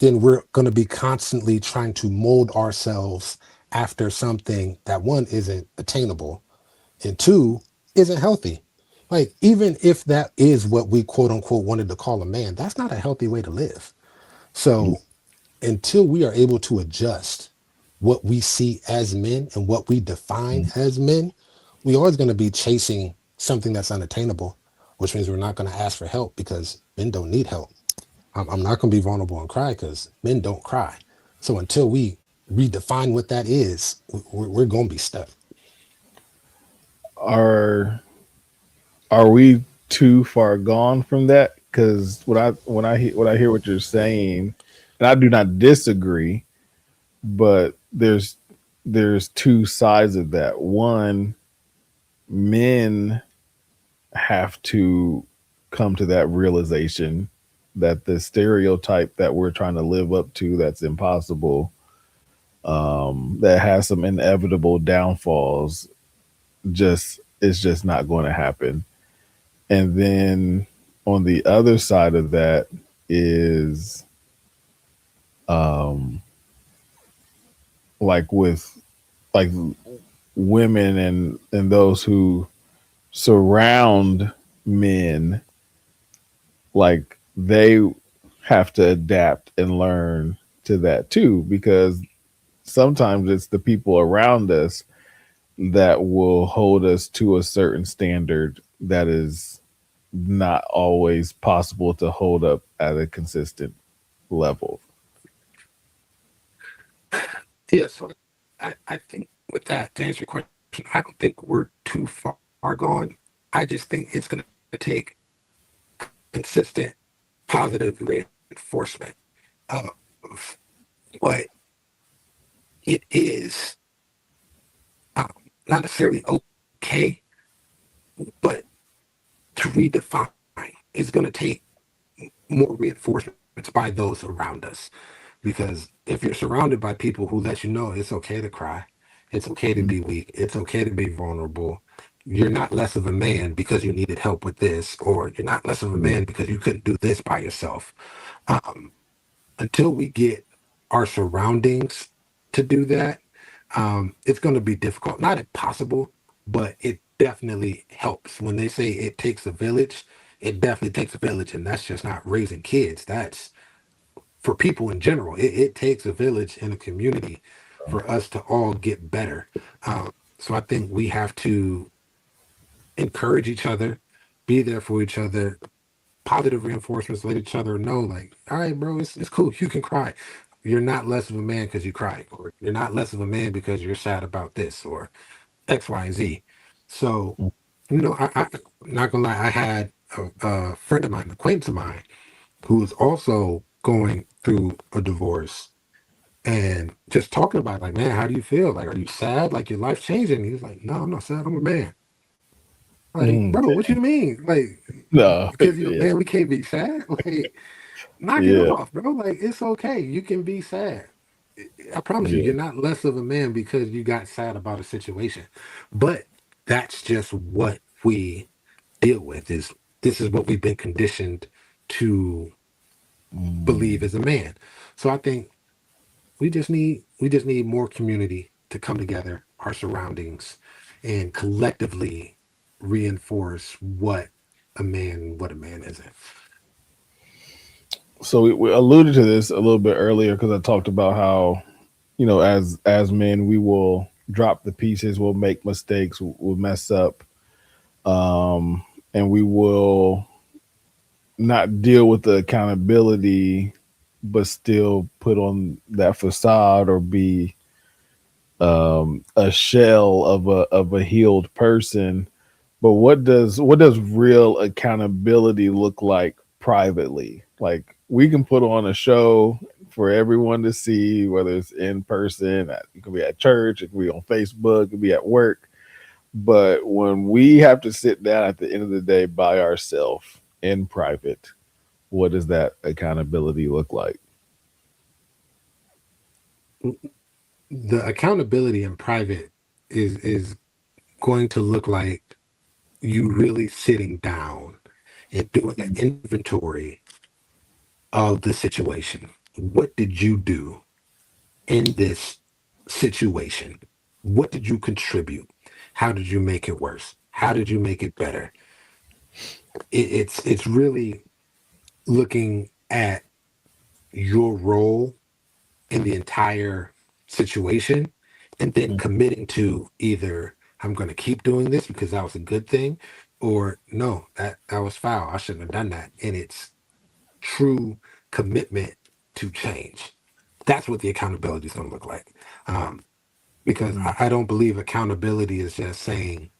S2: then we're going to be constantly trying to mold ourselves after something that one isn't attainable and two isn't healthy. Like, even if that is what we quote unquote wanted to call a man, that's not a healthy way to live.
S1: Yeah.
S2: So, until we are able to adjust what we see as men and what we define
S1: Mm,
S2: as men, we always going to be chasing something that's unattainable, which means we're not going to ask for help because men don't need help. I'm not going to be vulnerable and cry because men don't cry. So until we redefine what that is, we're going to be stuck.
S1: Are are we too far gone from that? Because what I hear what you're saying, and I do not disagree, but there's two sides of that. One, men have to come to that realization that the stereotype that we're trying to live up to, that's impossible, that has some inevitable downfalls, just it's just not going to happen. And then on the other side of that is, um like with, like, women and those who surround men, like they have to adapt and learn to that too, because sometimes it's the people around us that will hold us to a certain standard that is not always possible to hold up at a consistent level.
S2: Yeah, so I think with that, to answer your question, I don't think we're too far gone. I just think it's going to take consistent positive reinforcement of what it is, not necessarily okay, but to redefine is going to take more reinforcements by those around us. Because if you're surrounded by people who let you know it's okay to cry, it's okay to be weak, it's okay to be vulnerable, you're not less of a man because you needed help with this, or you're not less of a
S1: Yeah.
S2: man because you couldn't do this by yourself. Um, until we get our surroundings to do that, it's going to be difficult. Not impossible, but it definitely helps. When they say it takes a village, it definitely takes a village, and that's just not raising kids. That's for people in general. It takes a village and a community for us to all get better. So I think we have to encourage each other, be there for each other, positive reinforcements, let each other know, like, all right, bro, it's cool. You can cry. You're not less of a man because you cry, or you're not less of a man because you're sad about this, or X, Y, and Z. So, I'm not gonna lie, I had a friend of mine, an acquaintance of mine, who was also going through a divorce and just talking about it, like, man, how do you feel? Like, are you sad? Like your life's changing? He was like, no, I'm not sad. I'm a man. Like,
S1: Mm,
S2: bro, what you mean? Like,
S1: no,
S2: because you're a
S1: yeah,
S2: man, we can't be sad. Like, knock it
S1: yeah,
S2: off, bro. Like, it's okay. You can be sad. I promise you,
S1: yeah.
S2: you're not less of a man because you got sad about a situation. But that's just what we deal with. Is this is what we've been conditioned to believe
S1: Mm.
S2: as a man. So I think we just need more community to come together, our surroundings, and collectively reinforce what a man isn't.
S1: So we alluded to this a little bit earlier because I talked about how, as men we will drop the pieces, we'll make mistakes, we'll mess up, um, and we will not deal with the accountability, but still put on that facade or be a shell of a healed person. But what does real accountability look like privately? Like we can put on a show for everyone to see, whether it's in person, it could be at church, it could be on Facebook, it could be at work. But when we have to sit down at the end of the day by ourselves in private, what does that accountability look like?
S2: The accountability in private is going to look like you really sitting down and doing an inventory of the situation. What did you do in this situation? What did you contribute? How did you make it worse? How did you make it better? It's really looking at your role in the entire situation and then committing to either I'm going to keep doing this because that was a good thing, or no, that was foul. I shouldn't have done that. And it's true commitment to change. That's what the accountability is going to look like. Um, because
S1: Mm,
S2: I don't believe accountability is just saying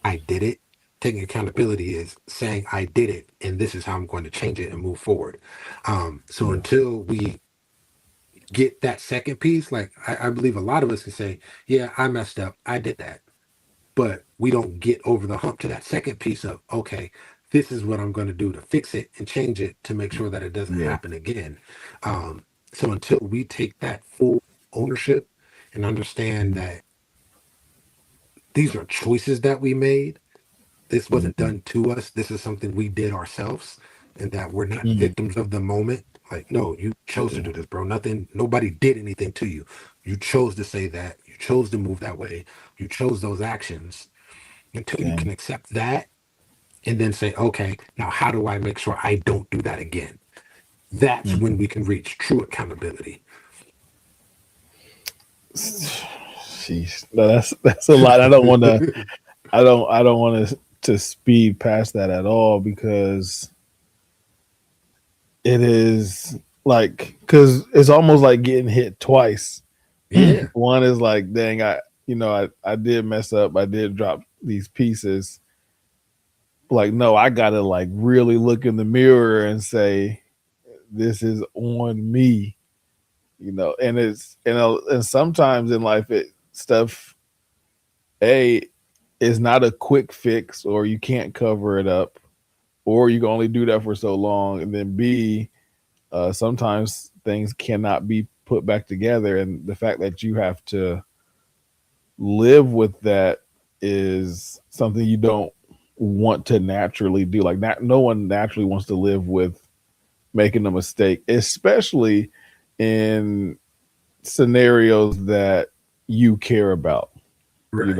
S2: I did it. Taking accountability is saying I did it, and this is how I'm going to change it and move forward. So
S1: yeah,
S2: until we get that second piece, like I believe a lot of us can say, yeah, I messed up, I did that, but we don't get over the hump to that second piece of, okay, this is what I'm going to do to fix it and change it to make sure that it doesn't
S1: yeah,
S2: happen again. So until we take that full ownership and understand that these are choices that we made, this wasn't
S1: mm,
S2: done to us, this is something we did ourselves, and that we're not
S1: mm,
S2: victims of the moment. Like, no, you chose to
S1: yeah,
S2: do this, bro. Nobody did anything to you. You chose to say that, you chose to move that way, you chose those actions. Until you can
S1: Dang.
S2: accept that and then say, okay, now how do I make sure I don't do that again? That's when
S1: Mm.
S2: we can reach true accountability.
S1: Sheesh. No, that's a lot. I don't want to speed past that at all because it is like because it's almost like getting hit twice.
S2: Yeah,
S1: One is like, dang, I did mess up. I did drop these pieces. Like, no, I gotta like really look in the mirror and say, this is on me. And and sometimes in life, it stuff a is not a quick fix, or you can't cover it up, or you can only do that for so long, and then b sometimes things cannot be put back together, and the fact that you have to live with that is something you don't want to naturally do. Like, no one naturally wants to live with making a mistake, especially in scenarios that you care about.
S2: right,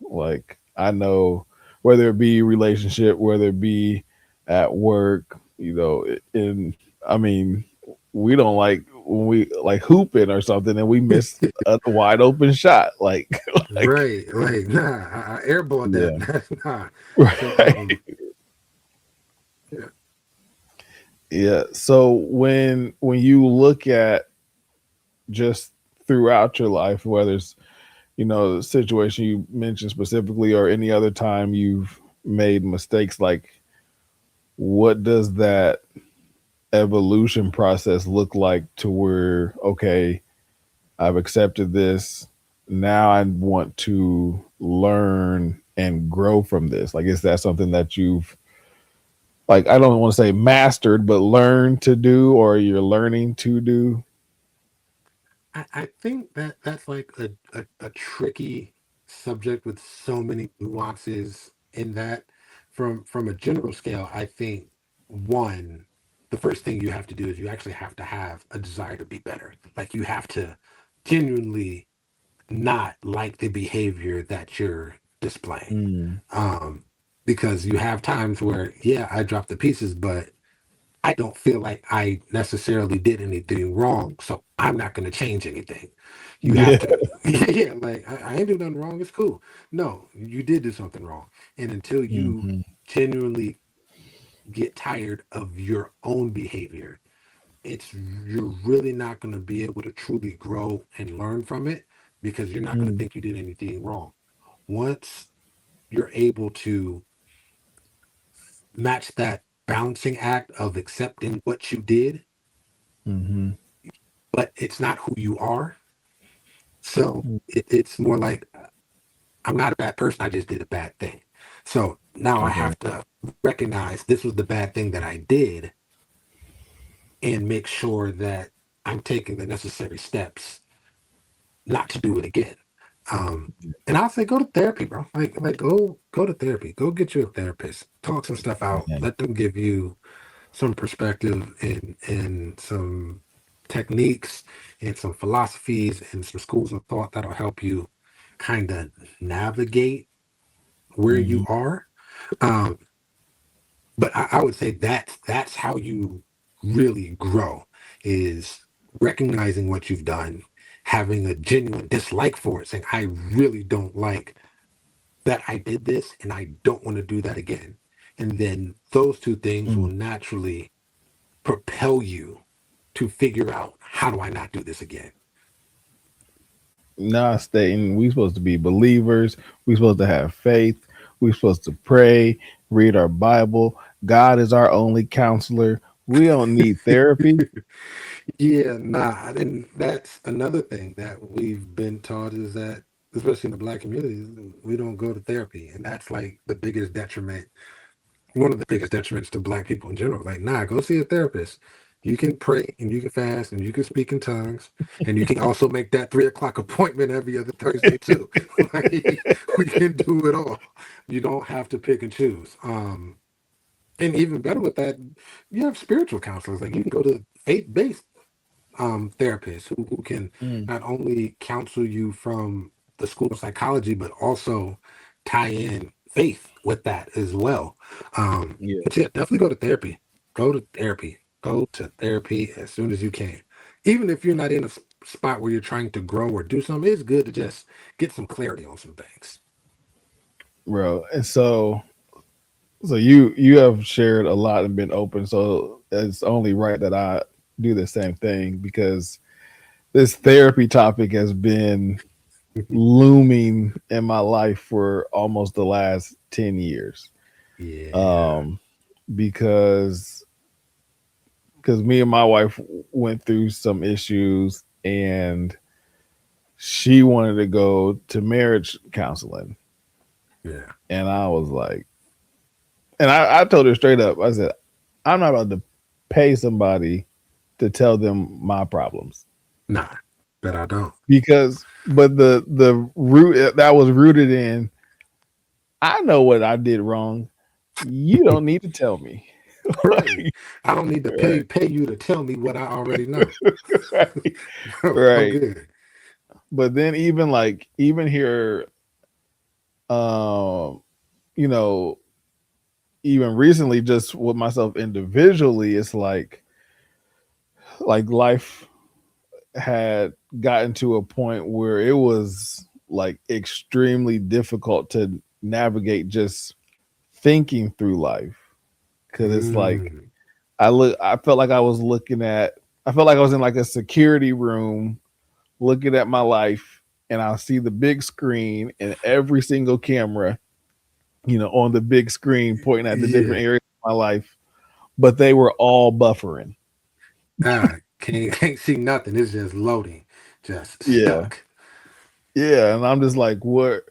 S1: Like, I know, whether it be relationship, whether it be at work, and I mean, we don't like when we like hooping or something and we miss a wide open shot. Like, like,
S2: right. Like, nah, I airballed that.
S1: yeah,
S2: That's nah. So,
S1: right,
S2: yeah,
S1: yeah. So when you look at just throughout your life, whether it's the situation you mentioned specifically or any other time you've made mistakes, like, what does that evolution process look like to where, okay, I've accepted this, now I want to learn and grow from this? Like, is that something that you've, like, I don't want to say mastered, but learned to do, or you're learning to do?
S2: I think that that's like a tricky subject with so many nuances in that. From a general scale, I think one, the first thing you have to do is you actually have to have a desire to be better. Like you have to genuinely not like the behavior that you're displaying.
S1: Mm.
S2: Um, because you have times where, yeah, I dropped the pieces, but I don't feel like I necessarily did anything wrong, so I'm not going to change anything. You have
S1: Yeah.
S2: to, yeah, like I ain't do nothing wrong. It's cool. No, you did do something wrong, and until you
S1: Hmm.
S2: genuinely get tired of your own behavior, it's you're really not going to be able to truly grow and learn from it because you're not going to
S1: Mm.
S2: think you did anything wrong. Once you're able to match that balancing act of accepting what you did,
S1: Hmm.
S2: but it's not who you are. So it's more like I'm not a bad person. I just did a bad thing. So now I
S1: Okay.
S2: have to recognize this was the bad thing that I did and make sure that I'm taking the necessary steps not to do it again. Um, and I'll say go to therapy, bro. Like go to therapy. Go get you a therapist. Talk some stuff out.
S1: Yeah.
S2: Let them give you some perspective and some techniques and some philosophies and some schools of thought that'll help you kind of navigate where you
S1: Hmm.
S2: are. Um, but I would say that's how you really grow is recognizing what you've done, having a genuine dislike for it, saying, I really don't like that I did this and I don't want to do that again. And then those two things will naturally propel you to figure out how do I not do this again.
S1: Nah, stating we supposed to be believers. We supposed to have faith. We supposed to pray, read our Bible. God is our only counselor. We don't need therapy.
S2: Yeah, nah, and that's another thing that we've been taught is that, especially in the black community, we don't go to therapy, and that's like the biggest detriment. One of the biggest detriments to black people in general. Like, nah, go see a therapist. You can pray and you can fast and you can speak in tongues and you can also make that 3 o'clock appointment every other Thursday too. Like, we can do it all. You don't have to pick and choose. And even better with that, you have spiritual counselors. Like you can go to faith-based therapists who can
S1: Mm.
S2: not only counsel you from the school of psychology, but also tie in faith with that as well.
S1: Yeah.
S2: But yeah, definitely go to therapy. Go to therapy. Go to therapy as soon as you can. Even if you're not in a spot where you're trying to grow or do something, it's good to just get some clarity on some things.
S1: Bro. And so you have shared a lot and been open, so it's only right that I do the same thing because this therapy topic has been looming in my life for almost the last 10 years.
S2: Yeah.
S1: Um because me and my wife went through some issues, and she wanted to go to marriage counseling,
S2: Yeah.
S1: and I was like, and I told her straight up, I said, I'm not about to pay somebody to tell them my problems.
S2: Nah, that I don't.
S1: Because but the root that was rooted in, I know what I did wrong. You don't need to tell me.
S2: Right.
S1: Like,
S2: I don't need to
S1: right,
S2: pay you to tell me what I already know.
S1: right,
S2: I'm
S1: right.
S2: good.
S1: But then even here, um, you know, even recently, just with myself individually, it's like life had gotten to a point where it was like extremely difficult to navigate just thinking through life, because it's like
S2: Mm,
S1: I felt like I felt like I was in like a security room looking at my life, and I see the big screen and every single camera, on the big screen pointing at the different
S2: yeah.
S1: areas of my life, but they were all buffering.
S2: Can't see nothing. It's just loading. Just
S1: Yeah.
S2: stuck.
S1: Yeah. And I'm just like, where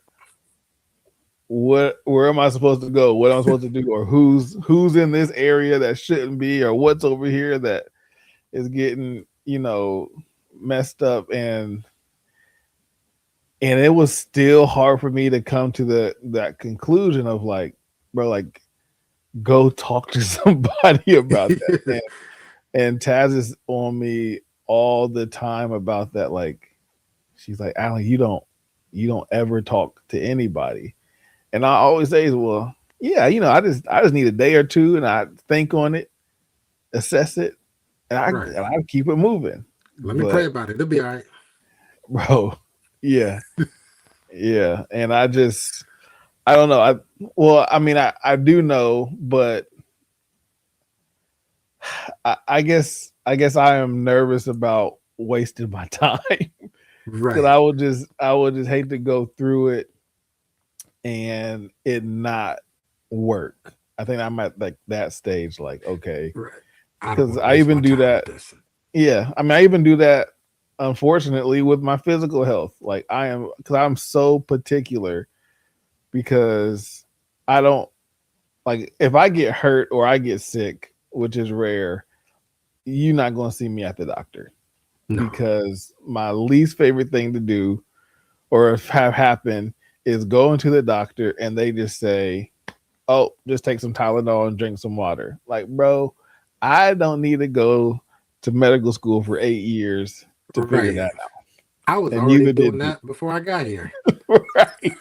S1: am I supposed to go? What am I supposed to do? Or who's in this area that shouldn't be, or what's over here that is getting, messed up, and it was still hard for me to come to that conclusion of like, bro, like go talk to somebody about that. And Taz is on me all the time about that. Like, she's like, Alan, you don't ever talk to anybody. And I always say, well, yeah, I just need a day or two, and I think on it, assess it, and I
S2: Right.
S1: and I keep it moving.
S2: Let me pray
S1: But
S2: about it. It'll be all right.
S1: bro, yeah, yeah, and I don't know. I do know, but I guess I am nervous about wasting my time, because
S2: Right.
S1: I would just hate to go through it and it not work. I think I'm at like that stage, like, okay,
S2: Right. I don't
S1: because
S2: want to
S1: I
S2: waste
S1: even
S2: my
S1: do
S2: time with
S1: that.
S2: this.
S1: Yeah, I mean, I even do that. Unfortunately, with my physical health, like because I'm so particular, because I don't like if I get hurt or I get sick, which is rare. You're not going to see me at the doctor,
S2: No.
S1: because my least favorite thing to do or have happen is go into the doctor and they just say, "Oh, just take some Tylenol and drink some water." Like, bro, I don't need to go to medical school for 8 years to figure
S2: Right.
S1: that out,
S2: I was
S1: and
S2: already
S1: neither
S2: doing
S1: did you.
S2: that before I got here.
S1: Right,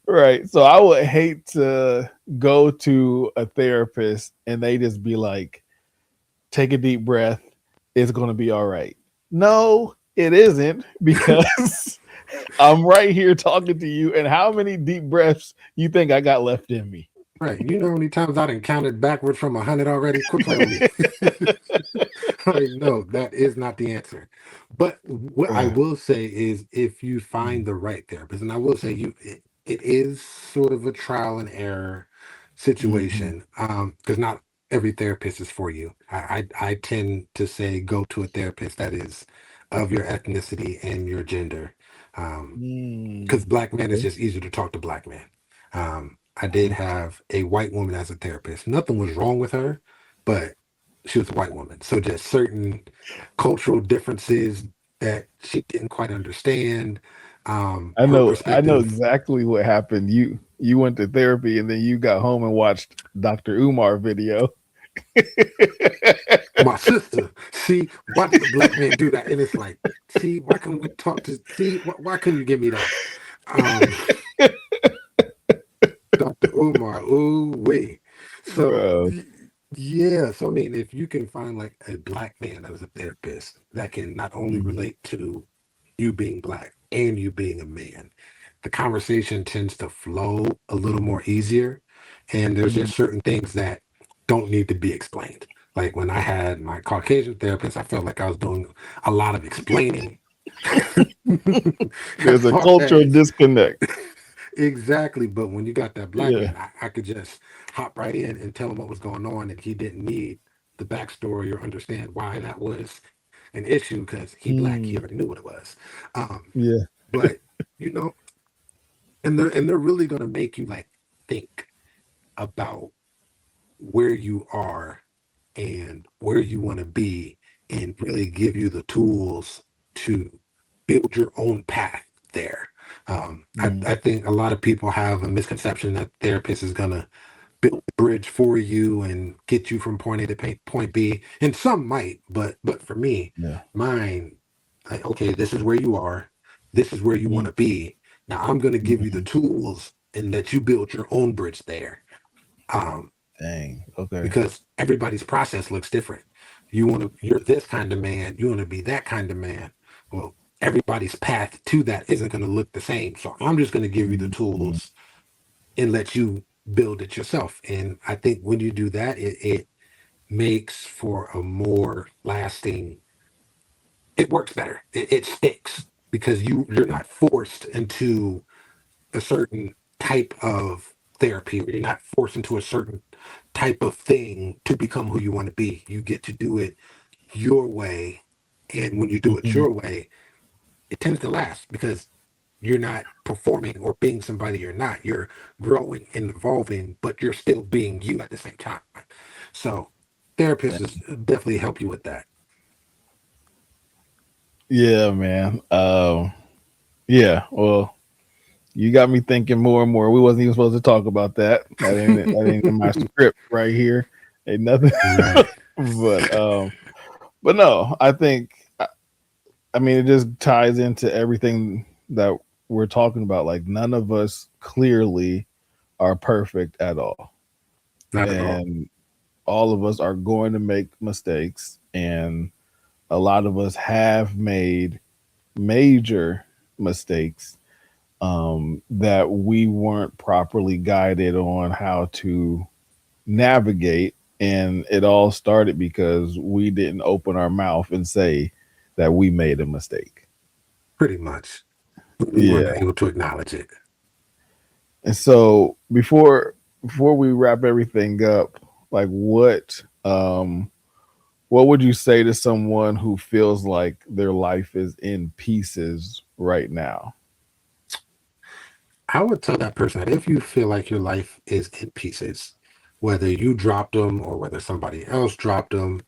S1: right. So I would hate to go to a therapist and they just be like, "Take a deep breath. It's going to be all right." No, it isn't, because I'm right here talking to you. And how many deep breaths you think I got left in me?
S2: Right. You know how many times I done counted backwards from 100 already? Quit playing with me. Like, no, that is not the answer. But what I
S1: Right.
S2: will say is if you find the right therapist, and I will say it is sort of a trial and error
S1: Mm-hmm.
S2: situation. Because not every therapist is for you. I tend to say go to a therapist that is of your ethnicity and your gender. Because
S1: Mm,
S2: black men is
S1: okay.
S2: just easier to talk to black men. I did have a white woman as a therapist. Nothing was wrong with her, but she was a white woman. So just certain cultural differences that she didn't quite understand.
S1: I
S2: Her
S1: know I know
S2: perspective.
S1: exactly what happened. You went to therapy and then you got home and watched Dr. Umar video.
S2: My sister, see, why did the black man do that? And it's like, see, why couldn't we talk to, see, why couldn't you give me that? Um, Dr. Umar, ooh wee. So
S1: Bro.
S2: yeah, so I mean, if you can find like a black man as a therapist that can not only
S1: Mhm.
S2: relate to you being black and you being a man, the conversation tends to flow a little more easier. And there's
S1: Mhm.
S2: just certain things that don't need to be explained. Like when I had my Caucasian therapist, I felt like I was doing a lot of explaining as
S1: There's a
S2: far
S1: cultural
S2: as
S1: disconnect.
S2: exactly. But when you got that black
S1: Yeah.
S2: man, I could just hop right in and tell him what was going on, and he didn't need the backstory or understand why that was an issue because he black, he
S1: Mm.
S2: already knew what it was. Um,
S1: Yeah.
S2: but you know, and they're really gonna make you like think about where you are and where you want to be and really give you the tools to build your own path there.
S1: Mhm.
S2: I think a lot of people have a misconception that therapist is going to build a bridge for you and get you from point A to point B. And some might, but for me,
S1: Yeah.
S2: mine, like, okay, this is where you are. This is where you want
S1: Mhm.
S2: to be. Now I'm going to give you the
S1: Mhm.
S2: tools and let you build your own bridge there. Um,
S1: Dang. Okay.
S2: because everybody's process looks different. You're this kind of man, you want to be that kind of man. Well, everybody's path to that isn't going to look the same. So I'm just going to give you the
S1: Mhm.
S2: tools and let you build it yourself. And I think when you do that, it makes for a more lasting, it works better. It sticks because you're not forced into a certain type of therapy, or you're not forced into a certain type of thing to become who you want to be. You get to do it your way. And when you do it
S1: Mhm.
S2: your way, it tends to last because you're not performing or being somebody you're not. You're growing and evolving, but you're still being you at the same time. So therapists is definitely help you with that.
S1: Yeah, man. Yeah. Well, you got me thinking more and more. We wasn't even supposed to talk about that. That ain't it. That ain't in my script right here. Ain't nothing.
S2: Right.
S1: but but no, I think. I mean, it just ties into everything that we're talking about. Like, none of us clearly are perfect at all,
S2: Not at all.
S1: and all of us are going to make mistakes, and a lot of us have made major mistakes that we weren't properly guided on how to navigate. And it all started because we didn't open our mouth and say that we made a mistake.
S2: Pretty much. We weren't
S1: Yeah.
S2: able to acknowledge it.
S1: And so before we wrap everything up, like what would you say to someone who feels like their life is in pieces right now?
S2: I would tell that person that if you feel like your life is in pieces, whether you dropped them or whether somebody else dropped them,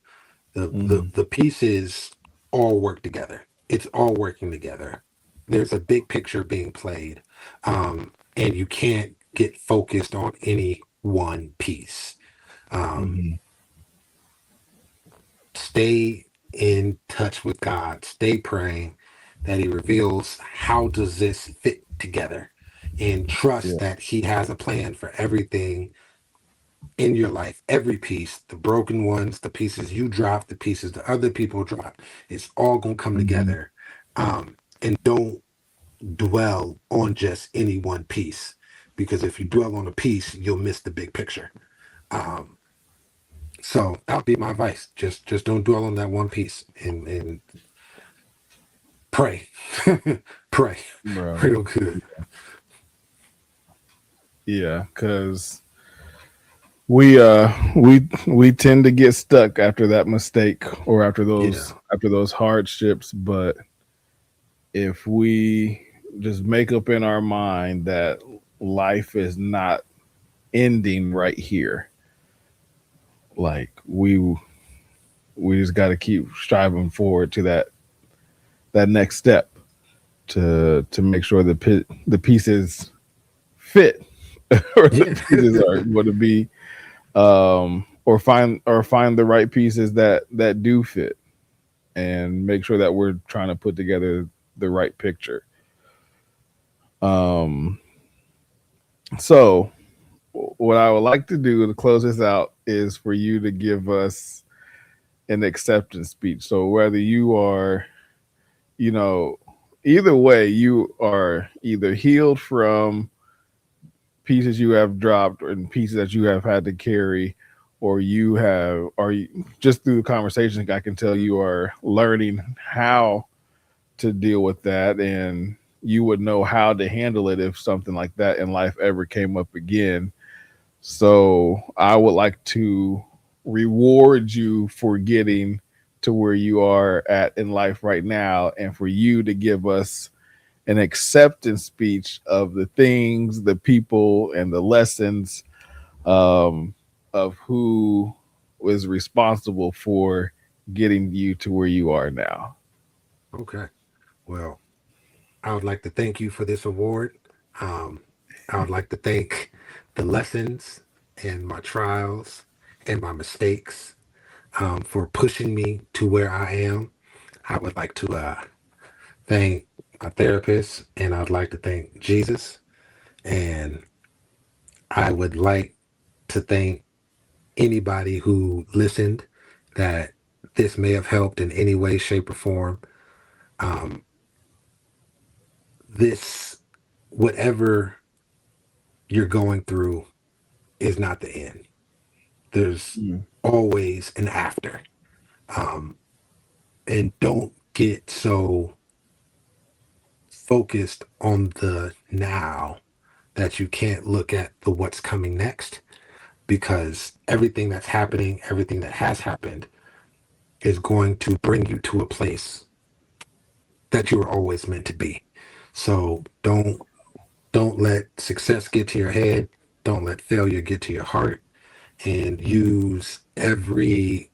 S1: Mm-hmm.
S2: the pieces all work together. It's all working together. There's a big picture being played, and you can't get focused on any one piece. Um,
S1: Mm-hmm.
S2: Stay in touch with God. Stay praying that He reveals how does this fit together, and trust
S1: Yeah.
S2: that He has a plan for everything in your life, every piece, the broken ones, the pieces you drop, the pieces the other people drop, it's all going to come
S1: Mm-hmm.
S2: together. And don't dwell on just any one piece, because if you dwell on a piece, you'll miss the big picture. Um, so that'll be my advice. Just don't dwell on that one piece and pray, pray,
S1: Bro.
S2: real good.
S1: Yeah, because we tend to get stuck after that mistake or
S2: Yeah,
S1: after those hardships. But if we just make up in our mind that life is not ending right here, like we just got to keep striving forward to that next step to make sure the pieces fit or the
S2: yeah,
S1: pieces are going to be or find the right pieces that do fit, and make sure that we're trying to put together the right picture. um so what I would like to do to close this out is for you to give us an acceptance speech. So whether you are, you know, either way, you are either healed from pieces you have dropped and pieces that you have had to carry, or you have, or just through the conversation, I can tell you are learning how to deal with that, and you would know how to handle it if something like that in life ever came up again. So I would like to reward you for getting to where you are at in life right now, and for you to give us an acceptance speech of the things, the people, and the lessons, um, of who was responsible for getting you to where you are now.
S2: Okay. Well, I would like to thank you for this award. Um, I would like to thank the lessons and my trials and my mistakes for pushing me to where I am. I would like to thank my therapist, and I'd like to thank Jesus, and I would like to thank anybody who listened that this may have helped in any way, shape, or form. Um, this, whatever you're going through, is not the end. There's
S1: Mm.
S2: always an after. Um, and don't get so focused on the now that you can't look at the what's coming next, because everything that's happening, everything that has happened is going to bring you to a place that you were always meant to be. So don't let success get to your head. Don't let failure get to your heart, and use every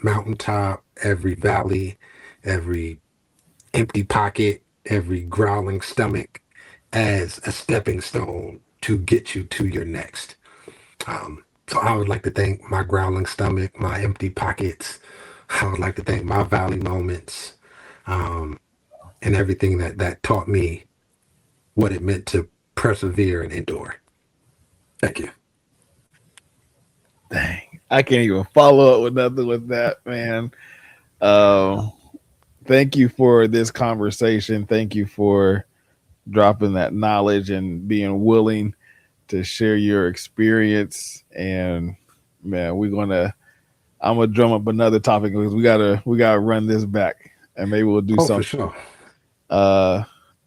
S2: mountaintop, every valley, every empty pocket, every growling stomach as a stepping stone to get you to your next. So I would like to thank my growling stomach, my empty pockets. I would like to thank my valley moments, um, and everything that taught me what it meant to persevere and endure. Thank you.
S1: Dang, I can't even follow up with nothing with that, man. Um, Thank you for this conversation. Thank you for dropping that knowledge and being willing to share your experience. And man, I'm gonna drum up another topic because we gotta run this back, and maybe we'll do
S2: Oh, for
S1: something.
S2: sure.
S1: Uh,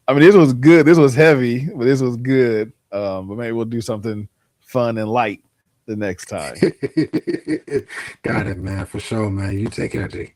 S1: I mean, this was good. This was heavy, but this was good. But maybe we'll do something fun and light the next time.
S2: Got it, man. For sure, man. You take care, G.